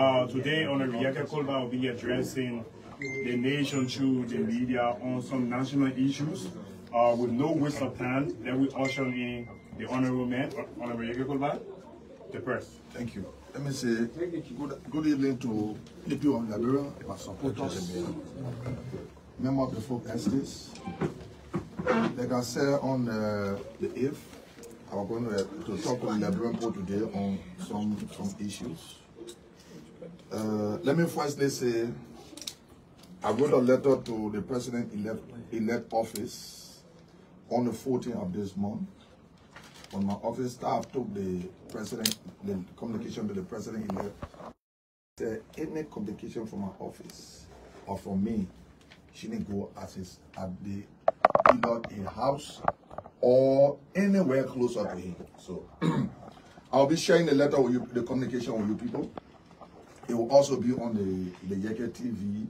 Today on the Yekeh Kolubah, we'll be addressing the nation through the media on some national issues. With no waste of time, let me usher in the honorable man, Honorable Yekeh Kolubah, the press. Thank you. Let me say good evening to people of Liberia, my supporters, member of the folk estates. Like I said on the 8th, I'm going to talk to the Liberian people today on some issues. Let me firstly say, I wrote a letter to the president-elect office on the 14th of this month. When my office staff took the communication to the president-elect, said any communication from my office or from me shouldn't go at either a house or anywhere closer to him. So I'll be sharing the letter with you, the communication with you people. It will also be on the Yekeh TV.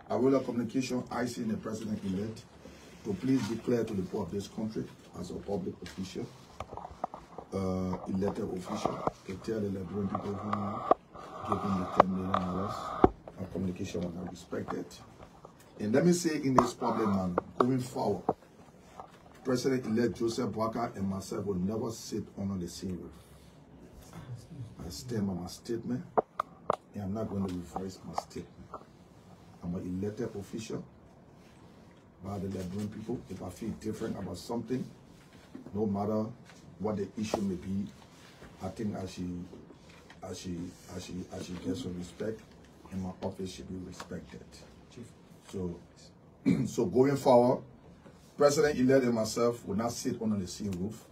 I will have communication I see in the president-elect to please declare to the people of this country as a public official, elected official, to tell the Liberian people who gave him the $10 million of communication was not respected. And let me say in this public manner, going forward, President-elect Joseph Boakai and myself will never sit under the same roof. I stand by my statement, and I'm not going to reverse my statement. I'm an elected official by the Liberian people. If I feel different about something, no matter what the issue may be, I think I should get some respect, and my office should be respected. So going forward, President-elect and myself will not sit under the same roof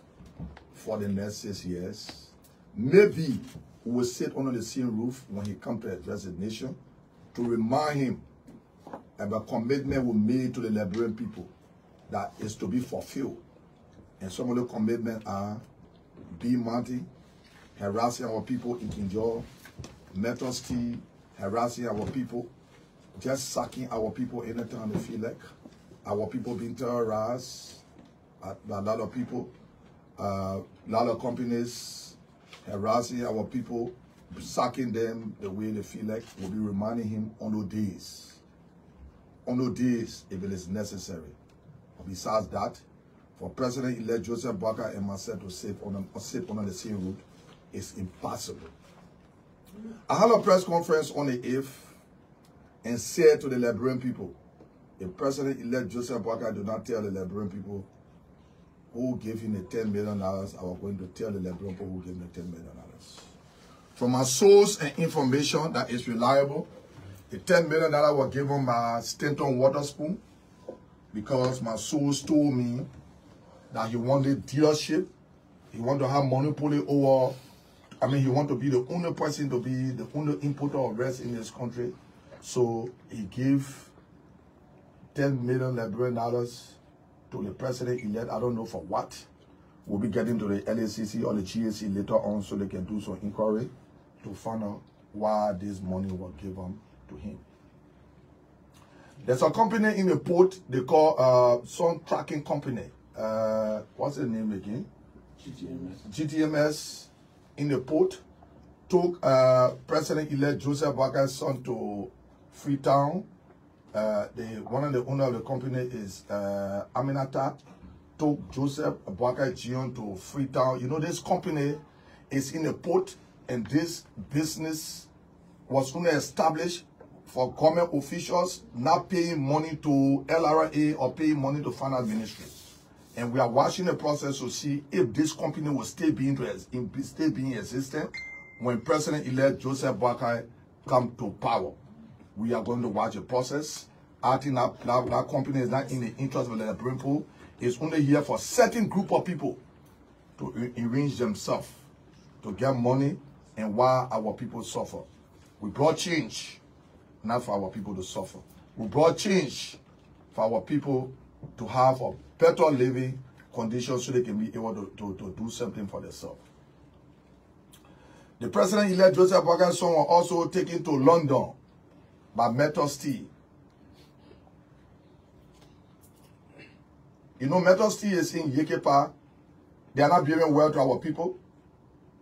for the next 6 years. Maybe we will sit under the same roof when he comes to address the nation to remind him about commitment we made to the Liberian people that is to be fulfilled. And some of the commitments are B-Monty, harassing our people in Kinjor, Methodsty, harassing our people, just sacking our people anytime they feel like, our people being terrorized, a lot of people, a lot of companies harassing our people, sacking them the way they feel like. We'll be reminding him on those days if it is necessary. But besides that, for President-elect Joseph Boakai and myself to sit on the same route is impossible. I had a press conference on the 8th and said to the Liberian people, if President-elect Joseph Boakai do not tell the Liberian people who gave him the $10 million, I was going to tell the Liberian people who gave him the $10 million. From my source and information that is reliable, the $10 million was given by Stanton Waterspoon because my source told me that he wanted dealership, he wanted to have monopoly over, he wanted to be the only person to be the only importer of rice in this country. So he gave $10 million Liberian to the president-elect. I don't know for what. We'll be getting to the LACC or the GAC later on so they can do some inquiry to find out why this money was given to him. There's a company in the port they call some tracking company. What's the name again? GTMS in the port took President-elect Joseph Boakai's son to Freetown. One of the owners of the company is Aminata. Took Joseph Boakai Jion to Freetown. You know, this company is in the port, and this business was only established for government officials not paying money to LRA or paying money to finance ministry. And we are watching the process to see if this company will still be existent when President-elect Joseph Boakai comes to power. We are going to watch the process. I think that company is not in the interest of the Liberian people. It's only here for a certain group of people to arrange themselves to get money and while our people suffer. We brought change, not for our people to suffer. We brought change for our people to have a better living conditions so they can be able to do something for themselves. The president-elect Joseph Boakai's son was also taken to London by Methodsty. You know, Methodsty is in Yekeh. They are not behaving well to our people.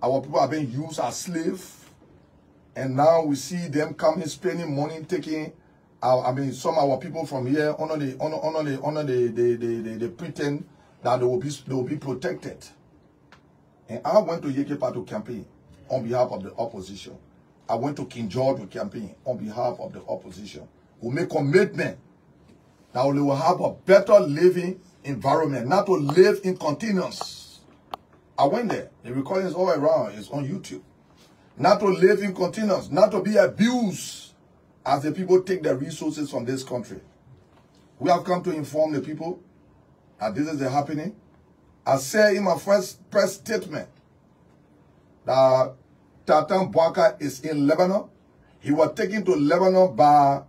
Our people are being used as slaves. And now we see them coming, spending money, taking some of our people from here they pretend that they will be protected. And I went to Yekeh to campaign on behalf of the opposition. I went to King George to campaign on behalf of the opposition. We make commitment that we will have a better living environment, not to live in continuance. I went there. The recording is all around. It's on YouTube. Not to live in continuance, not to be abused as the people take the resources from this country. We have come to inform the people that this is happening. I said in my first press statement that Tatan Bwaka is in Lebanon. He was taken to Lebanon by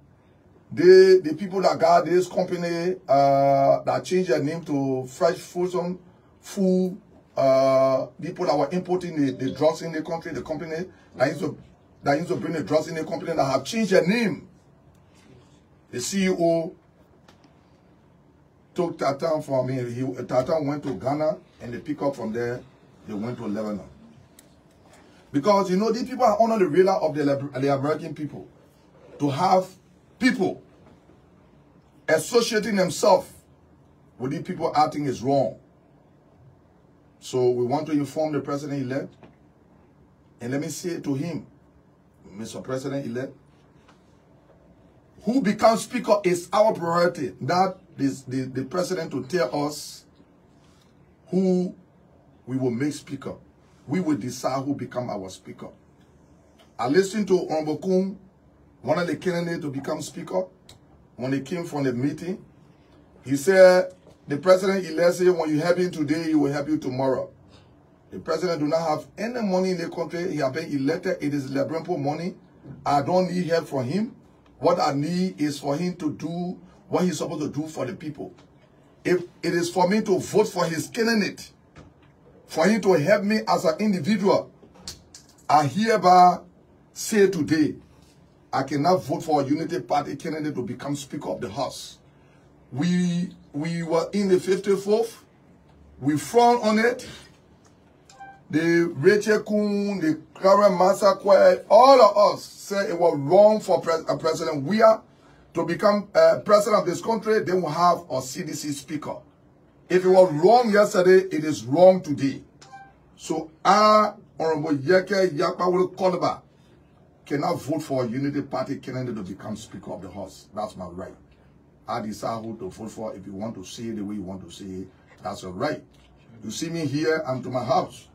the people that got this company that changed their name to Fresh Frozen Food. People that were importing the drugs in the country, the company that used to bring the drugs in the company that have changed their name. The CEO took Tatan from me. Tatan went to Ghana and they pick up from there. They went to Lebanon. Because, you know, these people are on the radar of the American people. To have people associating themselves with these people acting is wrong. So we want to inform the president-elect. And let me say to him, Mr. President-elect, who becomes speaker is our priority. Not the president to tell us who we will make speaker. We will decide who become our speaker. I listened to Honorable Kun, one of the candidates to become speaker, when they came from the meeting. He said, the president-elect said, when you help him today, he will help you tomorrow. The president do not have any money in the country. He has been elected. It is Liberia money. I don't need help from him. What I need is for him to do what he's supposed to do for the people. If it is for me to vote for his candidate, for him to help me as an individual, I hereby say today, I cannot vote for a Unity Party candidate to become Speaker of the House. We were in the 54th. We frowned on it. The Yekeh Kun, the current massacre, all of us said it was wrong for President Weah to become president of this country. They will have a CDC speaker. If it was wrong yesterday, it is wrong today. So I, Honorable Yekeh Kolubah, cannot vote for a Unity Party candidate to become Speaker of the House. That's my right. I decide who to vote for. If you want to say it the way you want to say it, that's your right. You see me here, I'm to my house.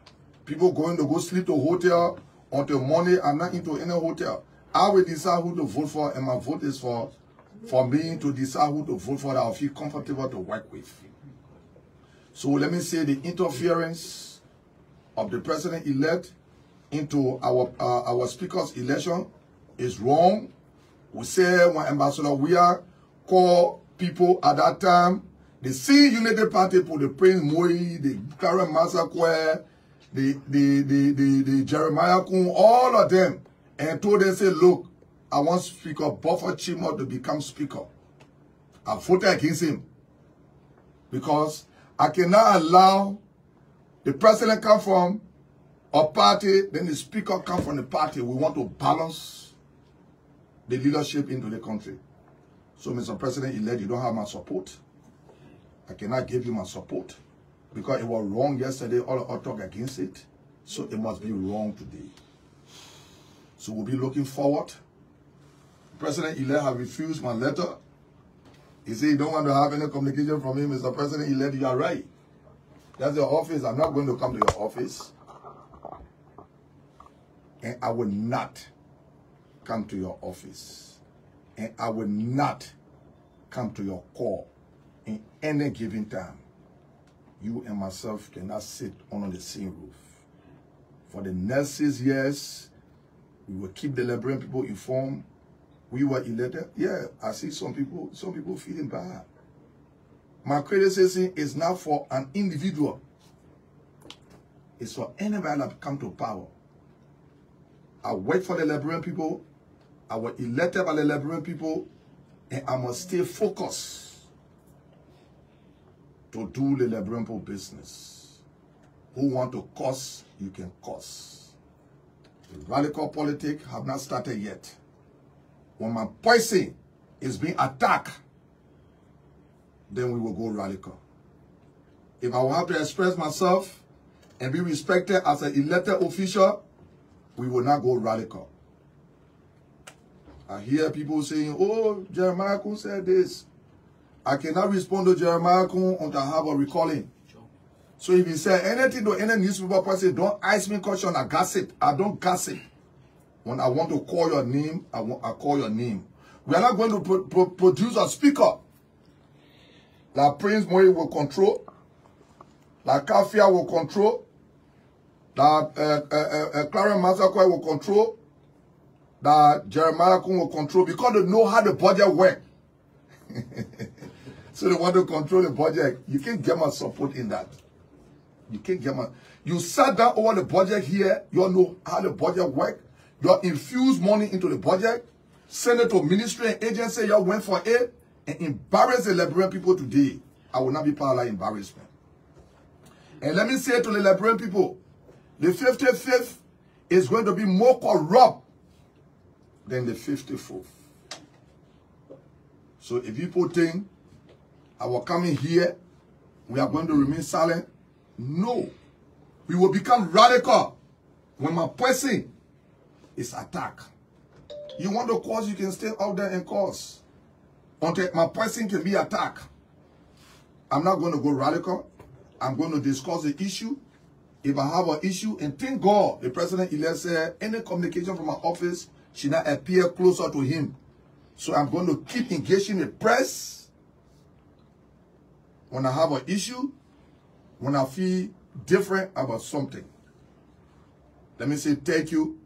People going to go sleep to a hotel until Monday. I'm not into any hotel. I will decide who to vote for, and my vote is for me to decide who to vote for that I feel comfortable to work with. So let me say the interference of the president-elect into our speaker's election is wrong. We say when Ambassador Weah called people at that time, the same Unity Party for the Prince Moi, the Karen Massacre, the Jeremiah Kun, all of them, and told them, say, look, I want Speaker Buffer Chimo to become Speaker. I voted against him because I cannot allow the president come from a party, then the speaker come from the party. We want to balance the leadership into the country. So, Mr. President-elect, you don't have my support. I cannot give you my support because it was wrong yesterday. All of us talk against it. So it must be wrong today. So we'll be looking forward. President-elect has refused my letter. He said you don't want to have any communication from him. Mr. President-elect, you are right. That's your office. I'm not going to come to your office. And I will not come to your office. And I will not come to your call in any given time. You and myself cannot sit under the same roof. For the next 6 years, we will keep the Liberian people informed. We were elected. Yeah, I see some people feeling bad. My criticism is not for an individual. It's for anybody that come to power. I work for the Liberian people. I was elected by the Liberian people. And I must stay focused to do the Liberian people business. Who want to curse, you can curse. The radical politics have not started yet. When my poison is being attacked, then we will go radical. If I will have to express myself and be respected as an elected official, we will not go radical. I hear people saying, oh, Jeremiah Kun said this. I cannot respond to Jeremiah Kun until I have a recalling. So if you say anything to any newspaper person, don't ask me question. I gossip. I don't gossip. When I want to call your name, I call your name. We are not going to produce a speaker. Like Prince Moe will control. Like Kafia will control. That Clarence Masakwe will control. That Jeremiah Kun will control, because they know how the budget works. So they want to control the budget. You can't get my support in that. You can't get my... You sat down over the budget here. You all know how the budget works. You infuse money into the budget. Send it to ministry and agency. You went for it and embarrass the Liberian people today. I will not be part of that embarrassment. And let me say to the Liberian people, the 55th is going to be more corrupt than the 54th. So if people think our coming here, we are going to remain silent, no. We will become radical when my person is attacked. You want to cause, you can stay out there and cause. Until my person can be attacked. I'm not going to go radical. I'm going to discuss the issue. If I have an issue, and thank God, the president-elect said any communication from my office should not appear closer to him. So I'm going to keep engaging the press when I have an issue, when I feel different about something. Let me say thank you.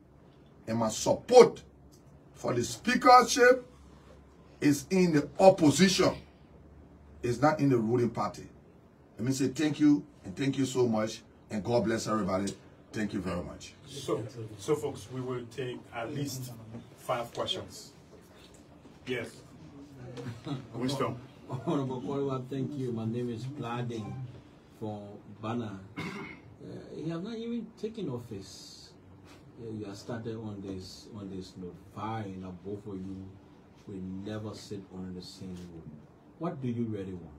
And my support for the speakership is in the opposition. It's not in the ruling party. Let me say thank you, and thank you so much. And God bless everybody. Thank you very much. So folks, we will take at least 5 questions. Yes. Winston. Honorable Kolubah, thank you. My name is Blading from Bana. You have not even taken office. You have started on this note. Fine, now both of you will never sit on the same room. What do you really want?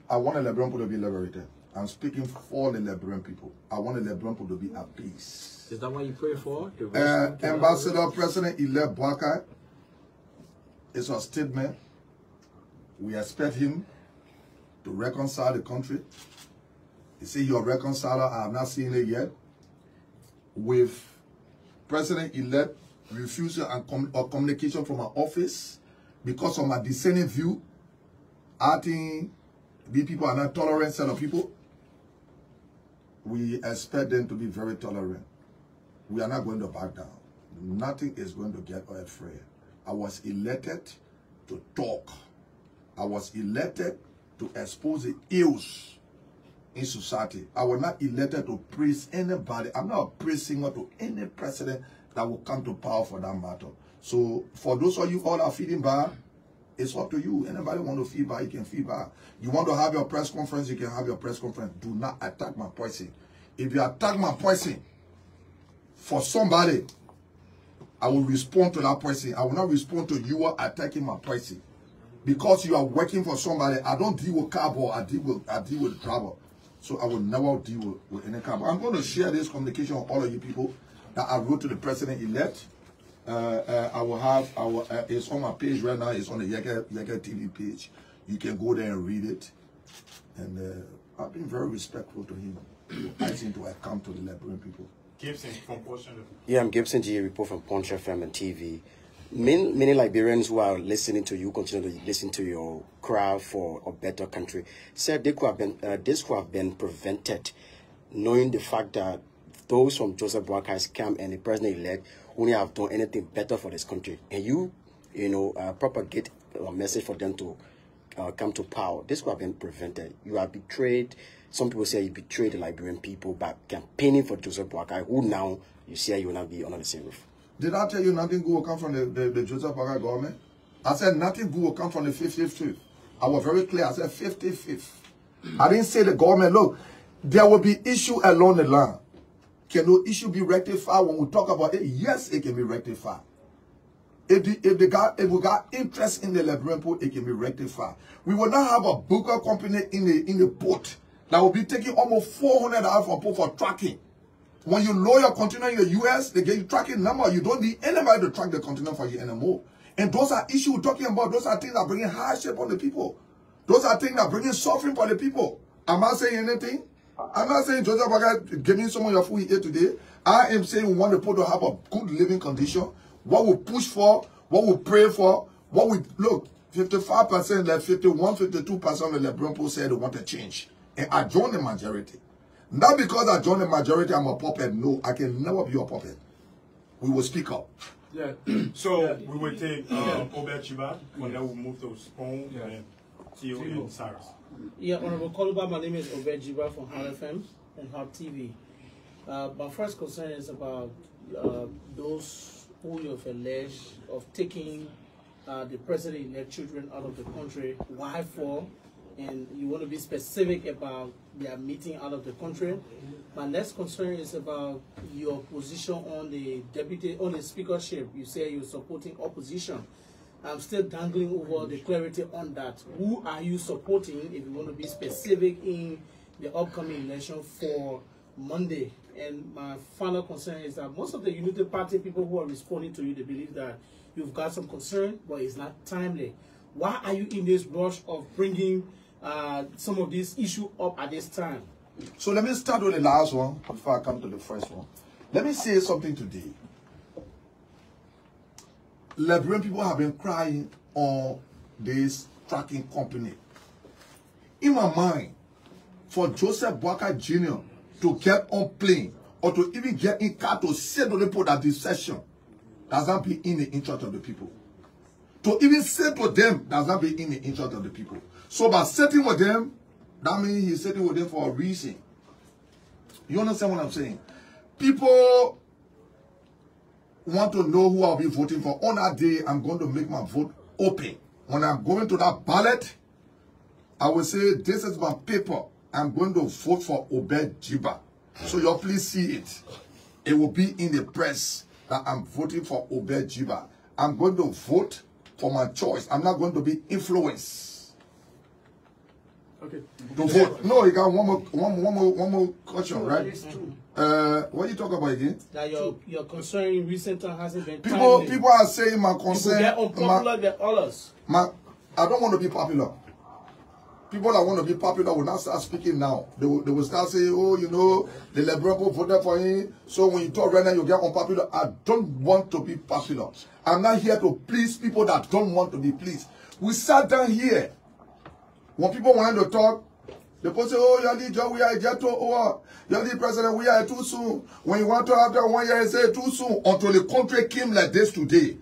I want a Liberian people to be liberated. I'm speaking for the Liberian people. I want the Liberian people to be at peace. Is that what you pray for? Ambassador President-elect Bwaka, it's a statement. We expect him to reconcile the country. He said, you're a reconciler. I have not seen it yet. With President-elect refusal of communication from my office because of my dissenting view, I think these people are not tolerant set of people. We expect them to be very tolerant. We are not going to back down. Nothing is going to get us free. I was elected to talk. I was elected to expose the ills in society. I was not elected to praise anybody. I'm not a praise singer to any president that will come to power for that matter. So for those of you all are feeling bad, it's up to you. Anybody want to feel bad, you can feel bad. You want to have your press conference, you can have your press conference. Do not attack my person. If you attack my person for somebody, I will respond to that person. I will not respond to you attacking my person. Because you are working for somebody, I don't deal with cardboard, I deal with trouble. So I will never deal with any cardboard. I'm going to share this communication with all of you people that I wrote to the president-elect. I will have it's on my page right now. It's on the Yekeh TV page. You can go there and read it. And I've been very respectful to him. I seem to have come to the Liberian people. Gibson from Portion. Yeah, I'm Gibson G. Report from Punch FM and TV. Many Liberians who are listening to you continue to listen to your cry for a better country. Said this could have been prevented, knowing the fact that those from Joseph Boakai's camp and the president-elect only have done anything better for this country, and you propagate a message for them to come to power. This could have been prevented. You are betrayed. Some people say you betrayed the Liberian people by campaigning for Joseph Boakai, who now you say you will not be under the same roof. Did I tell you nothing good will come from the Joseph Boakai government? I said nothing good will come from the 55th. I was very clear. I said 55th. I didn't say the government. Look, there will be issue along the line. Can no issue be rectified when we talk about it? Yes, it can be rectified. If we got interest in the Liberian port, it can be rectified. We will not have a booker company in the port that will be taking almost $400 from port for tracking. When you lower your container in the US, they get you tracking number. You don't need anybody to track the container for you anymore. And those are issues we're talking about. Those are things that bring hardship on the people. Those are things that bring suffering for the people. Am I saying anything? I'm not saying Joseph Boakai giving some of your food here today. I am saying we want the people to have a good living condition. What we push for, what we pray for, what we look. 55%, like 51, 52% of the Liberian people said they want to change. And I join the majority. Not because I join the majority, I'm a puppet. No, I can never be a puppet. We will speak up. Yeah. So we will take Obed Jiba, and then we'll move to Spoon and Theo and Cyrus. Yeah, Honorable Kolubah, my name is Obed Jiba from Hard FM and Hard TV. My first concern is about those who you have alleged of taking the president-elect children out of the country. Why for? And you want to be specific about their meeting out of the country. My next concern is about your position on the speakership. You say you're supporting opposition. I'm still dangling over the clarity on that. Who are you supporting, if you want to be specific, in the upcoming election for Monday? And my final concern is that most of the Unity Party people who are responding to you, they believe that you've got some concern, but it's not timely. Why are you in this rush of bringing some of these issues up at this time? So let me start with the last one before I come to the first one. Let me say something today. Liberian people have been crying on this tracking company. In my mind, for Joseph Boakai Jr. to get on plane or to even get in car to say to the people that this session does not be in the interest of the people. To even say to them does not be in the interest of the people. So by sitting with them, that means he's sitting with them for a reason. You understand what I'm saying? People want to know who I'll be voting for. On that day, I'm going to make my vote open. When I'm going to that ballot, I will say, this is my paper. I'm going to vote for Obed Jiba. So y'all please see it. It will be in the press that I'm voting for Obed Jiba. I'm going to vote for my choice. I'm not going to be influenced. Okay. To vote. No, you got one more question, right? What are you talking about again? That your concern in recent time hasn't been people are saying my concern. Get unpopular than others. I don't want to be popular. People that want to be popular will not start speaking now. They will start saying, oh, you know, the Liberal people voted for him. So when you talk right now, you get unpopular. I don't want to be popular. I'm not here to please people that don't want to be pleased. We sat down here. When people wanted to talk, the people say, oh, you're the job, we are yet to over. You're the president, we are too soon. When you want to have that 1 year, say too soon. Until the country came like this today.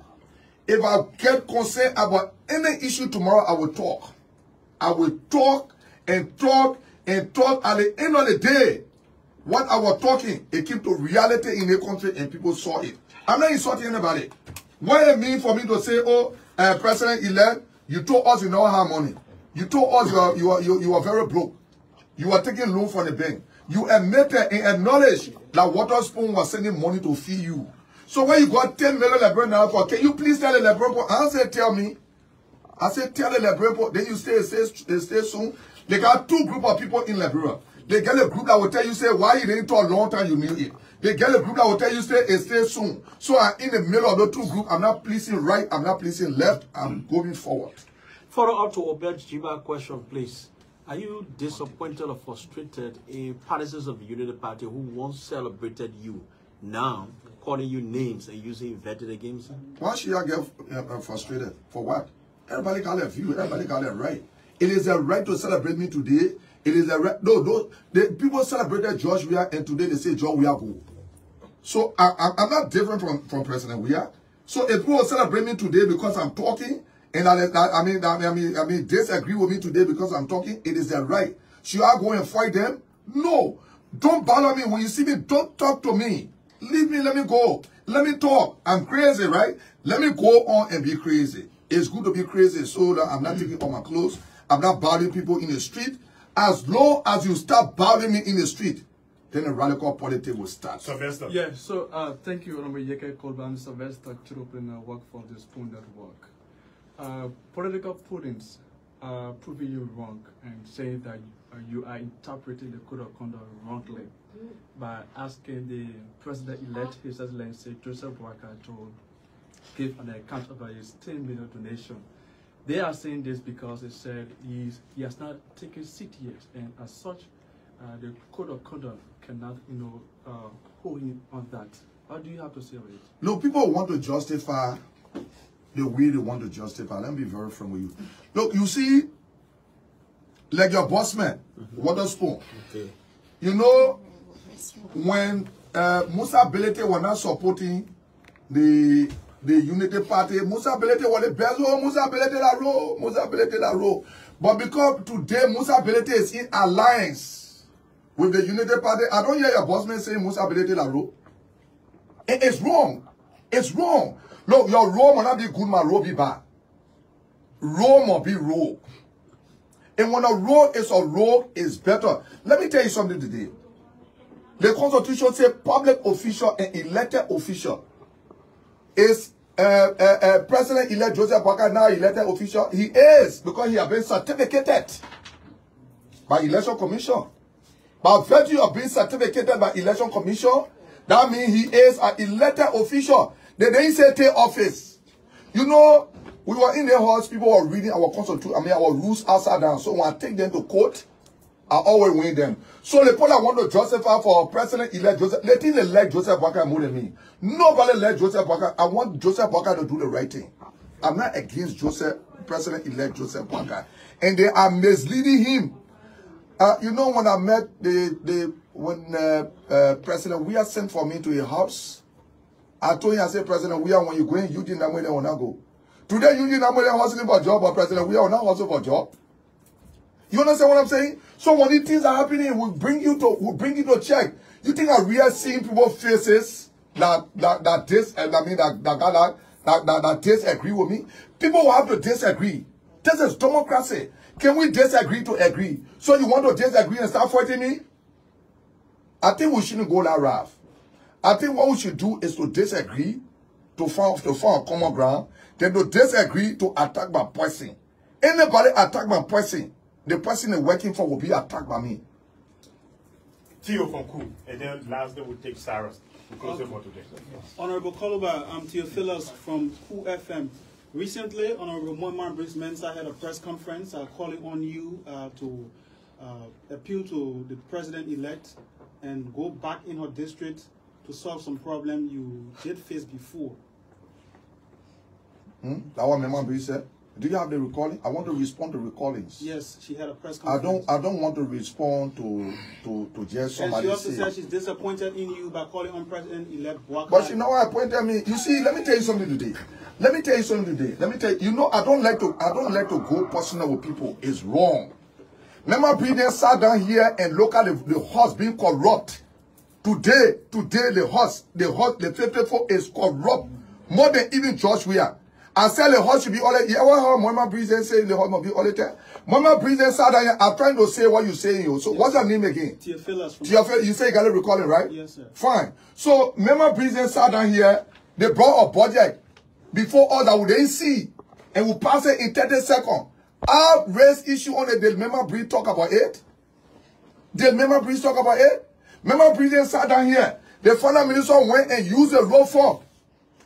If I get concerned about any issue tomorrow, I will talk. I will talk and talk and talk. At the end of the day, what I was talking, it came to reality in the country and people saw it. I'm not insulting anybody. What it means for me to say, oh, President-elect, you told us you don't have money. You told us you are very broke. You are taking loan from the bank. You admitted and acknowledged that Waterspoon was sending money to feed you. So when you got 10 million Liberian for, can you please tell the Liberian people? I said, tell me. I said, tell the Liberian people. Then you stay soon. They got two groups of people in Liberia. They get a group that will tell you, say, why you didn't talk a long time, you knew it. They get a group that will tell you, stay soon. So I'm in the middle of the two groups. I'm not pleasing right. I'm not pleasing left. I'm going forward. Follow up to Obed Jiba question, please. Are you disappointed or frustrated in partisans of the Unity Party who once celebrated you, now calling you names and using inverted against you? Why should I get frustrated? For what? Everybody got their view. Everybody got their right. It is a right to celebrate me today. It is a right. No, the people celebrated George Weah, and today they say George Weah go. So I'm not different from President Weah. So if people celebrate me today because I'm talking, and I mean, disagree with me today because I'm talking, it is their right. Should I go and fight them? No. Don't bother me. When you see me, don't talk to me. Leave me, let me go. Let me talk. I'm crazy, right? Let me go on and be crazy. It's good to be crazy so that I'm not taking off my clothes. I'm not bothering people in the street. As long as you start bothering me in the street, then the radical politics will start. Sylvester. Yeah, so thank you, Honorable Yekeh Kolubah. I'm Sylvester Children work for the Spoon Network. Political opponents are proving you wrong and saying that you are interpreting the code of conduct wrongly by asking the president-elect, His Excellency Joseph Boakai, to give an account of his 10 million donation. They are saying this because they said he has not taken seat yet, and as such, the code of conduct cannot, hold him on that. What do you have to say about it? Look, people want to justify the way they want to justify. Let me be very frank with you. Look, you see, like your boss man, Waterspoon. Okay. You know, when Musa Belete was not supporting the Unity Party, Musa Belete was the best. Oh, Musa Belete la row, Musa Belete la row. But because today Musa Belete is in alliance with the Unity Party, I don't hear your boss man saying Musa Belete la row. It's wrong. It's wrong. Look, your row might not be good, my row be bad. Row must be row. And when a row is better. Let me tell you something today. The Constitution says public official and elected official is President-elect Joseph Boakai now elected official. He is, because he has been certificated by Election Commission. By virtue of being certificated by Election Commission, that means he is an elected official. They didn't say take office. You know, we were in the house, people were reading our constitution, our rules outside down. So when I take them to court, I always win them. So the people I want to justify for President-elect Joseph, they think they like Joseph Boakai more than me. Nobody like Joseph Boakai. I want Joseph Boakai to do the right thing. I'm not against President-elect Joseph Boakai. And they are misleading him. You know, when I met President Weah sent for me to a house, I told him, I said, President Weah, when you go in Eugene, that way they will not go. Today, Eugene, that way they're hustling for a job, but President Weah will not hustle for a job. You understand what I'm saying? So when these things are happening, we'll bring you to check. You think I really seeing people's faces that disagree with me? People will have to disagree. This is democracy. Can we disagree to agree? So you want to disagree and start fighting me? I think we shouldn't go that route. I think what we should do is to disagree, to find a common ground, then to disagree to attack by person. Anybody attack my person, the person they're working for will be attacked by me. Theo from Cool, and then last day we'll take Cyrus. We'll close it for today. Honorable Kolubah, I'm Theophilus from Cool FM. Recently, Honorable Mohamed Brice Mensah had a press conference calling on you to appeal to the president-elect and go back in her district to solve some problem you did face before. That what Mohamed Brice said? Do you have the recording? I want to respond to recordings. Yes, she had a press conference. I don't want to respond to just somebody. And she also said she's disappointed in you by calling on President-elect Boakai. But you know what appointed me? You see, let me tell you something today. Let me tell you, you know, I don't like to go personal with people. It's wrong. Remember, President sat down here and look at the horse being corrupt. Today, the horse, the faithful is corrupt more than even George Weah. I said the horse should be all that. Yeah, what Mohamed Brice saying the horse must be all that. Mohamed Brice sat down here. I'm trying to say what you're saying. So what's your name again? Theophilus. You say you got to recall it, right? Yes, sir. Fine. So Mohamed Brice sat down here. They brought a budget before all that we didn't see, and we pass it in 30 seconds. I raised issue on it. Did Mohamed Brice talk about it? Did Mohamed Brice talk about it? Mohamed Brice sat down here. The finance minister went and used the road form.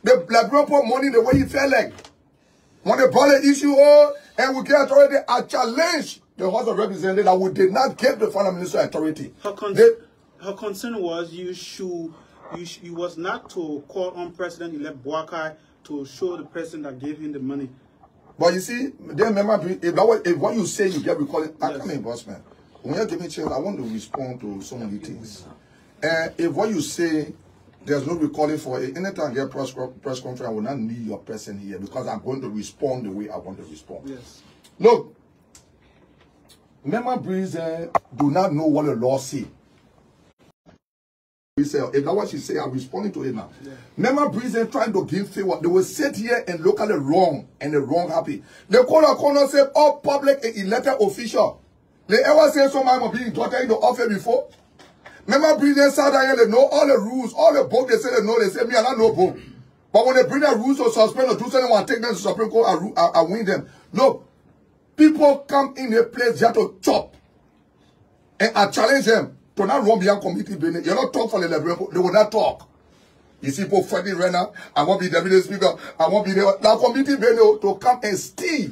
The Liberia put money the way he felt like. When they brought the issue and we get authority, I challenge the House of Representatives that we did not give the finance minister authority. Her concern was you was not to call on President-elect Boakai to show the president that gave him the money. But you see, then remember, if what you say you get recorded, I come in, boss man. When you give me a chance, I want to respond to some of the things. And if what you say, there's no recording for it, anytime I get press conference, I will not need your person here because I'm going to respond the way I want to respond. Yes. Look, Mohamed Brice do not know what the law says. If that's what she say, I'm responding to it now. Mohamed Brice trying to give favor. They will sit here and look at the wrong and the wrong happy. They call a corner say all public and elected official. They ever say somebody must be inducted in the office before? Remember, bring them South Africa, they know all the rules, all the book they say they know, they say, me, I don't know book. But when they bring the rules to suspend or do something, want to take them to Supreme Court and win them. No. People come in a place just to chop. And I challenge them to not run beyond committee business. You not talk for the Liberia, they will not talk. You see people fighting right now, I won't be the deputy speaker, I won't be the committee business to come and steal.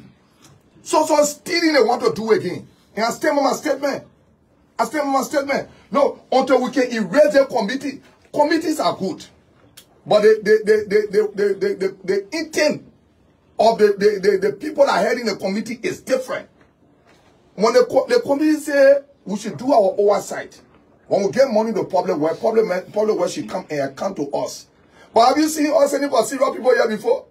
So stealing they want to do again. And I stand on my statement. I stand on my statement. No, until we can erase the committee. Committees are good. But the intent of the people that are heading the committee is different. When the committee say we should do our oversight, when we get money to public work should come and account to us. But have you seen us any serious people here before?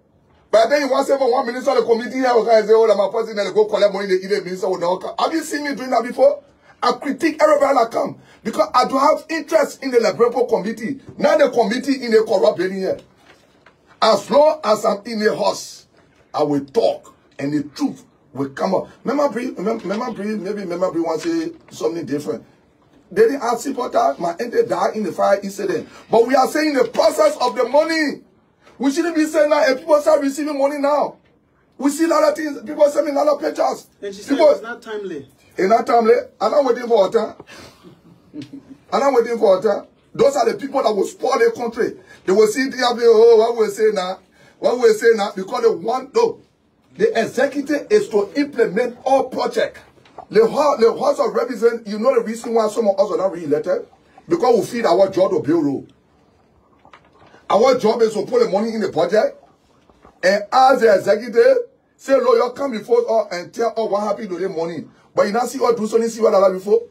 But then you want to say for one minister of the committee here, we can say, oh, my person, and go collect money, they either minister or not. Have you seen me doing that before? I critique everybody that come because I don't have interest in the Liberia committee, not the committee in the corrupt here. As long as I'm in the house, I will talk and the truth will come up. Remember, maybe want to say something different. They didn't ask people that my entity died in the fire incident. But we are saying the process of the money. We shouldn't be saying that and people start receiving money now. We see a lot of things, people sending a lot of pictures. And she said it's not timely. It's not timely. I'm not waiting for water. I'm not waiting for water. Those are the people that will spoil the country. They will see, oh, what we say now? What we say now? Because they want, no. The executive is to implement all projects. The House of Representatives, you know the reason why some of us are not re-elected? Because we feed our job to build road. Our job is to put the money in the budget. And as the executive, say, lawyer, come before us and tell us what happened to the money. But you not see what do something, see what I like before?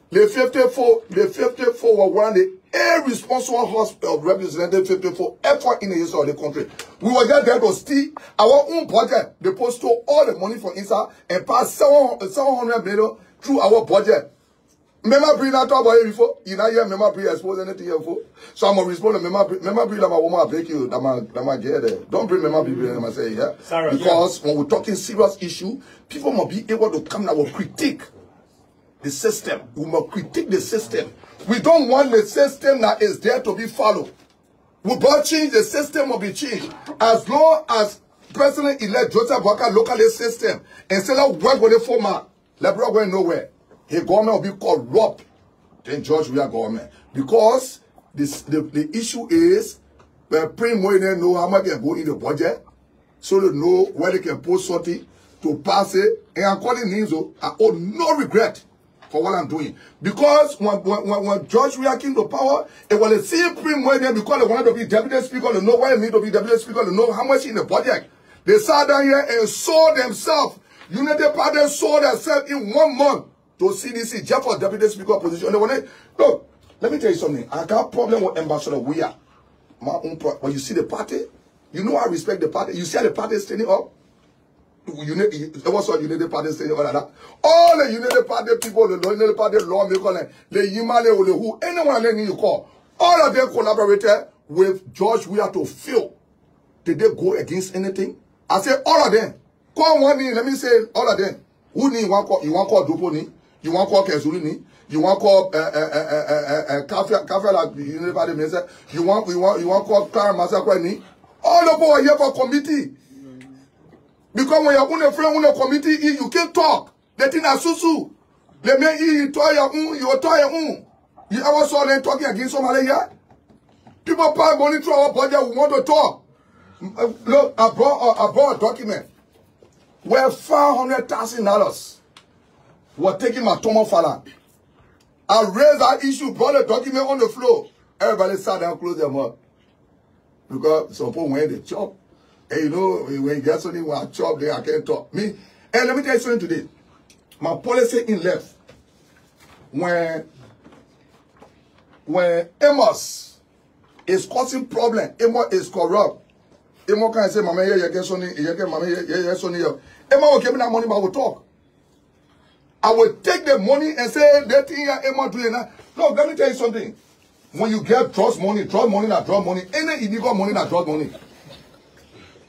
The 54 were one of the irresponsible House of Representatives 54 effort in the history of the country. We were just there to steal our own budget. They post all the money from inside and pass 700 million through our budget. Remember Bree not talk about it before? You not hear Remember Bree expose anything here before? So I'm going to respond to Remember Bree that my woman will break you, that my get there. Don't bring Remember Bree and say, yeah. Sarah, because when we're talking serious issue, people must be able to come and critique the system. We must critique the system. We don't want the system that is there to be followed. We must change the system will be changed. As long as President-elect Joseph Boakai look at the system and say that work with the former, Liberia going nowhere. His government will be corrupt than George Weah government. Because the issue is praying more than know how much they go in the budget, so they know where they can post something to pass it. And I'm calling Ninzo, I owe no regret for what I'm doing. Because when George Weah came to power, it was the same prime more than because they wanted to be deputy speaker, they know why they need to be deputy speaker, they know how much in the budget. They sat down here and sold themselves. United Party sold themselves in 1 month to CDC just for deputy speaker position. Look, let me tell you something. I got a problem with Ambassador Weah. My own problem. When you see the party, you know I respect the party. You see how the party is standing up? What's all United Party standing up like that? All the United Party people, the United Party lawmakers, the Yimale, who, anyone you call, all of them collaborated with George Weah to fail. Did they go against anything? I say all of them. Call one name, let me say all of them. Who need one call? You want call Duponi? You want call Kezulini? You want call Kafia like the United Party minister? You want call Clara Masakweni? All the people are here for committee. Because when you're on a friend on a committee, you can't talk. The thing is susu. They may you toy your own, you toy your own. You ever saw them talking against somebody here? People pay money through our budget, we want to talk. Look, I brought a document where $500,000 were taking my Tomo Falan. I raised that issue, brought a document on the floor. Everybody sat down, closed them up. Because some people when they chop, and you know, when you get something when I chop, then I can't talk. Me, and let me tell you something today. My policy in left, when Amos is causing problem, Amos is corrupt. Amos can say, Mama, you get something, Emma will give me that money, but I will talk. I will take the money and say, that thing Emma doing that. No, let me tell you something. When you get trust money, draw money, any illegal money that draws money.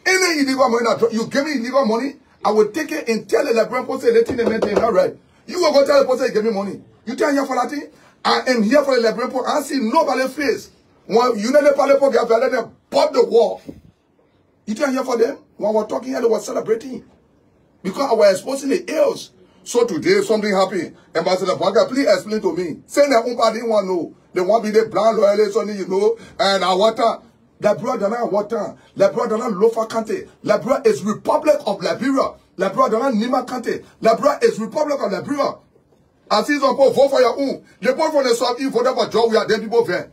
Any illegal money that you give me illegal money, I will take it and tell the Liberian person, that thing they maintain, all right. You will go tell the person you give me money. You tell him for that thing, I am here for the Liberian people. I see nobody face. When you know the people get let them bought the war. You didn't hear for them? When we were talking here, they were celebrating. Because I was exposing the ills. So today, something happened. Ambassador Parker, please explain to me. Saying that Umpa didn't want to know. They want to be the brand loyalists, you know, and our water. Liberia does not water. Liberia does not Lofa country. Liberia is Republic of Liberia. Liberia does not Nima country. Liberia is Republic of Liberia. And see some people vote for your own. They vote for the South, you vote for Joe, we are then people there.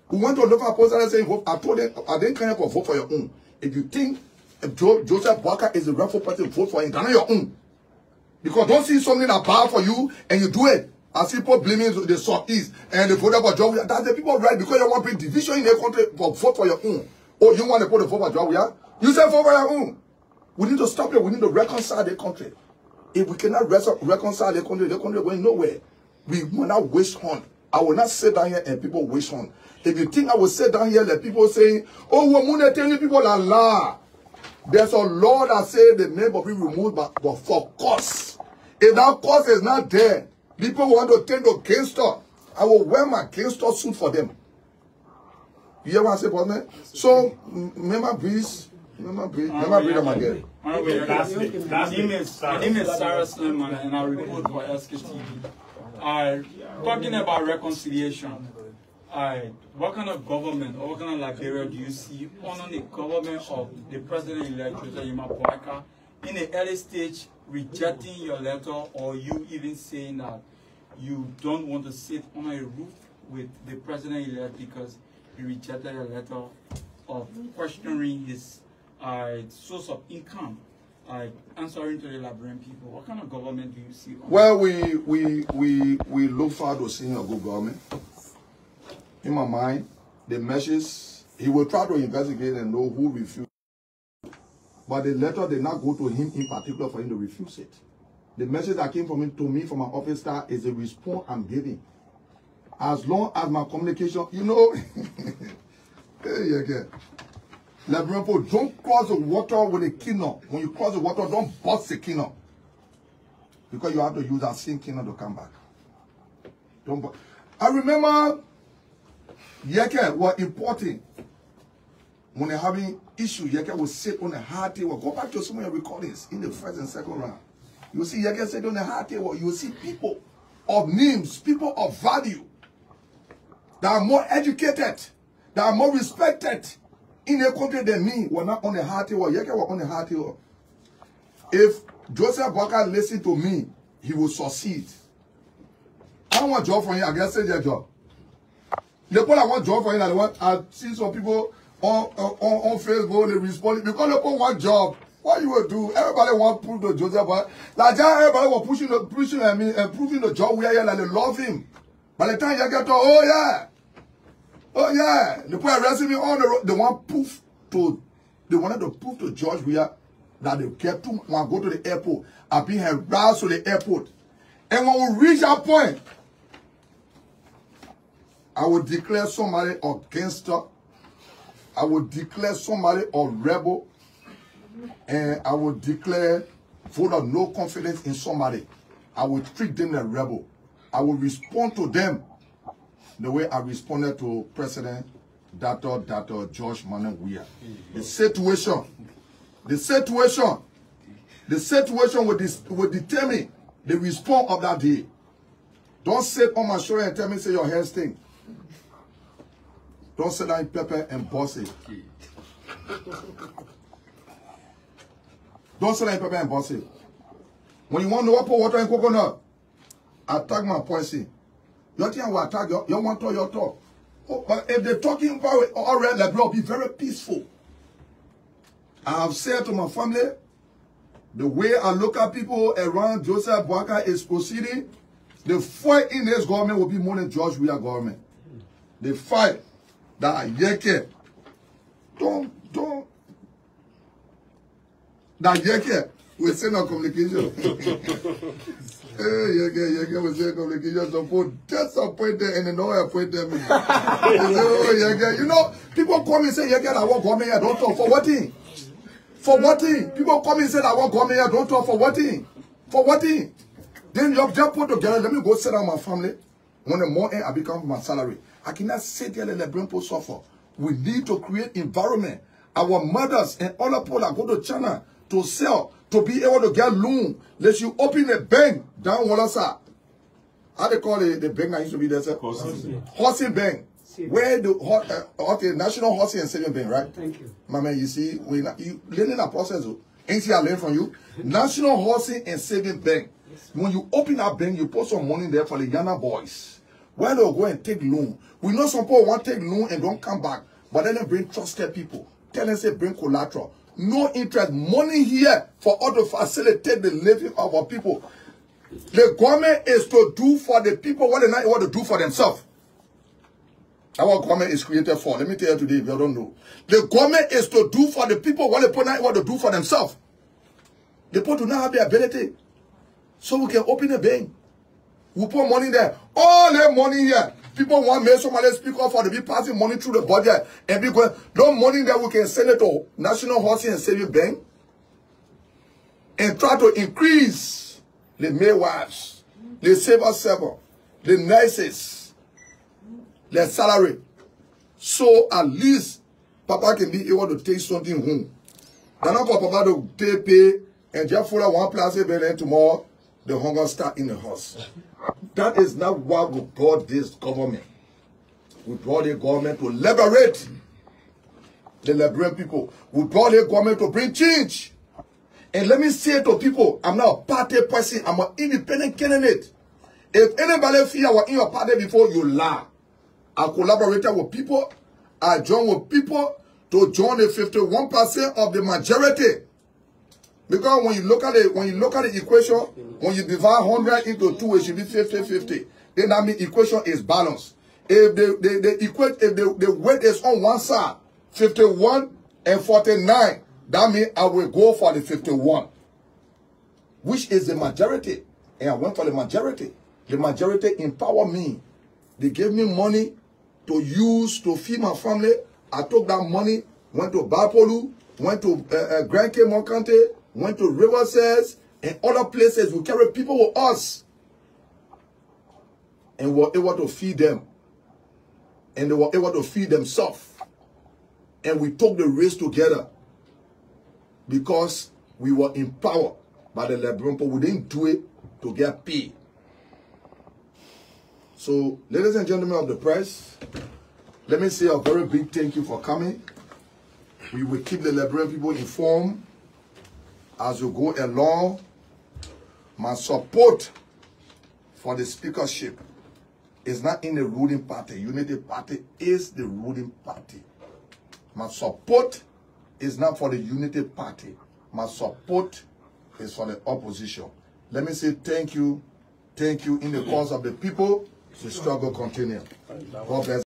We went to Lofa post and say, I told them, I didn't care for vote for your own. If you think Joseph Walker is the rightful person, vote for him, that's not your own. Because don't see something that bad for you and you do it. I see people blaming the Southeast and the vote for Joe. That's the people right because you want to bring division in the country for vote for your own. Oh, you want to put the vote for Joe? You say vote for your own. We need to stop it. We need to reconcile the country. If we cannot reconcile the country going nowhere. We will not waste on. I will not sit down here and people waste on. If you think I will sit down here, let people saying, oh, we're going to tell people that lie. There's a law that says the name will be removed, but for cause. If that cause is not there, people want to take the gangster. I will wear my gangster suit for them. You hear what I say, partner? So, remember, please. Remember, them again. My name is Sarah Slimman, and I report for SKTV. Talking about reconciliation. What kind of government or what kind of Liberia do you see under the government of the president-elect Yekeh Kolubah in the early stage rejecting your letter, or you even saying that you don't want to sit on a roof with the president-elect because he rejected your letter of questioning his source of income, answering to the Liberian people? What kind of government do you see? Well, we look forward to seeing a good government. In my mind, the message, he will try to investigate and know who refused. But the letter did not go to him in particular for him to refuse it. The message that came from him to me from my office staff is a response I'm giving. As long as my communication, you know, Liberian people, don't cross the water with a kino. When you cross the water, don't bust the kino. Because you have to use that same kino to come back. Don't. I remember Yekeh was importing. When they're having issues, Yekeh will sit on a hard table. Go back to some of your recordings in the first and second round. You will see Yekeh sit on a hard table. You will see people of names, people of value, that are more educated, that are more respected in a country than me, were not on the hard table. Yekeh was on the hard table. If Joseph Walker listened to me, he will succeed. I don't want a job for him. I guess say their job. The people I want job for him, I see some people on Facebook, they respond because they people want job. What you will do? Everybody want to prove to Joseph Walker. Like everybody was pushing and proving the job we are here, like they love him. By the time you get to, oh yeah, the people arresting me on the road, they wanted to prove to George Weah that they get to want to go to the airport. I've been harassed to the airport. And when we reach that point, I will declare somebody a gangster. I will declare somebody a rebel. And I will declare vote of no confidence in somebody. I will treat them as a rebel. I will respond to them the way I responded to President Dr. George Manuel Weah. The situation will determine the response of that day. Don't sit on my shoulder and tell me say your hair stink. Don't sit down in pepper and boss it. Don't sit down in pepper and boss it. When you want to put water in coconut, attack my poison. Your thing will attack you want to your talk. Oh, but if they're talking about it already, like, bro, be very peaceful. I have said to my family, the way I look at people around Joseph Walker is proceeding, the fight in this government will be more than George Weah government. The fight that Yekeh, that Yekeh will send a communication. Hey, Yekeh will send a communication to disappoint them and then don't appoint them. You know, people come and say, Yekeh, I won't come here, don't talk. For what thing? For what thing? People come and say, I won't come here, don't talk. For what thing? For what thing? Then you have just put together, let me go sit down with my family. When the more I become my salary, I cannot sit there and let people suffer. We need to create environment. Our mothers and other people that go to China to sell, to be able to get loan. Let you open a bank down Wallasa. How they call it the bank that used to be there, sir? Housing Bank. Where the National Housing and Saving Bank, right? Thank you. My man, you see, you learning a process. Ain't see I learn from you. National Housing and Saving Bank. When you open that bank, you put some money there for the Yana boys. Where they'll go and take loan. We know some people want to take loan and don't come back. But then they bring trusted people. Tell them, say, bring collateral. No interest. Money here for all to facilitate the living of our people. The government is to do for the people what they not want to do for themselves. Our government is created for. Let me tell you today, if you don't know. The government is to do for the people what the people not want to do for themselves. The people do not have the ability. So we can open a bank. We put money there. All the money here. People want me, somebody speak up for the be passing money through the budget. And be going, no money that we can send it to National Housing and Saving Bank. And try to increase the midwives, the civil servant, the nurses, their salary. So at least Papa can be able to take something home. They're not for Papa to pay and just follow one place and then tomorrow the hunger start in the house. That is not why we brought this government. We brought the government to liberate the Liberian people. We brought the government to bring change. And let me say to people, I'm not a party person, I'm an independent candidate. If anybody feel I was in your party before, you lie. I collaborated with people, I joined with people to join the 51% of the majority. Because when you look at the equation, when you divide 100 into 2, it should be 50-50. Then that means equation is balanced. If the weight is on one side, 51 and 49, that means I will go for the 51, which is the majority. And I went for the majority. The majority empowered me. They gave me money to use to feed my family. I took that money, went to Bapolu, went to Grand Cape Moncante, went to Riverside and other places. We carry people with us. And we were able to feed them. And they were able to feed themselves. And we took the race together. Because we were empowered by the Liberian people. We didn't do it to get paid. So, ladies and gentlemen of the press, let me say a very big thank you for coming. We will keep the Liberian people informed as we go along. My support for the speakership is not in the ruling party. Unity Party is the ruling party. My support is not for the Unity Party. My support is for the opposition. Let me say thank you in the cause of the people. The struggle continue. God bless.